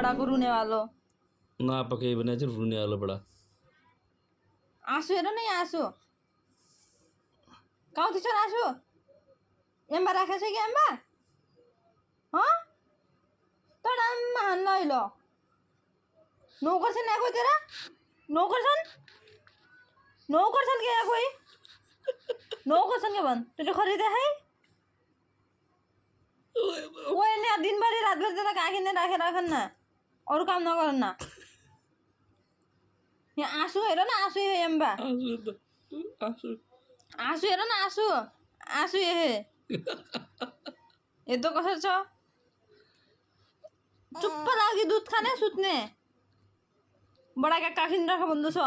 बड़ा को रोने वालो ना पके बने जो रोने वाला बड़ा आंसू हेर न यहाँ आंसू कौती छ आंसू एम्बा राखेछ कि एम्बा हाँ तर आम्मा हान्न ल नौकर छन् यहाँ कोही तेरा नौकर छन् क्या यहाँ कोही नौकर छन् क्या भन् तैँले खरिदे है ओले दिनभरि रातभरि त्यसलाई काखिँदै राखन न अरू काम नगरन न यहाँ आँसु हेर न आँसु हे एम्बा आँसु हेर न आँसु हे यस्तो कसरी छ चुप्प लागि दुध खाने सुत्ने बडा क्या काखिँदै राख भन्दैछ